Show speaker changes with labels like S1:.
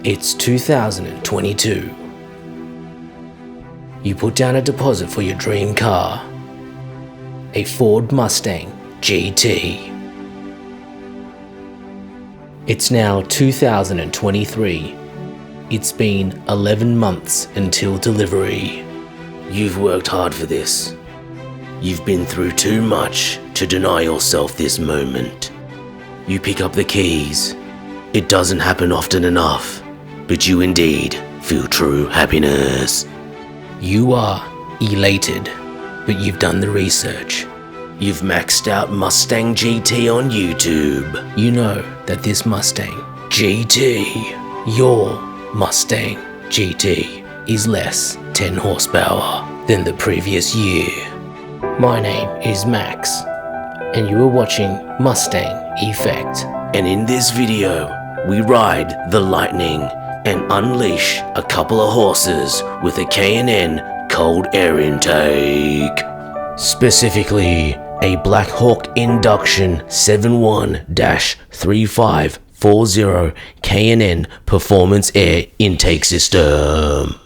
S1: It's 2022. You put down a deposit for your dream car, a Ford Mustang GT. It's now 2023. It's been 11 months until delivery. You've worked hard for this. You've been through too much to deny yourself this moment. You pick up the keys. It doesn't happen often enough, but you indeed feel true happiness. You are elated, but you've done the research. You've maxed out Mustang GT on YouTube. You know that this Mustang GT, your Mustang GT, is less 10 horsepower than the previous year. My name is Max, and you are watching Mustang Effect. And in this video, we ride the lightning and unleash a couple of horses with a K&N cold air intake. Specifically, a Black Hawk Induction 71-3540 K&N Performance Air Intake System.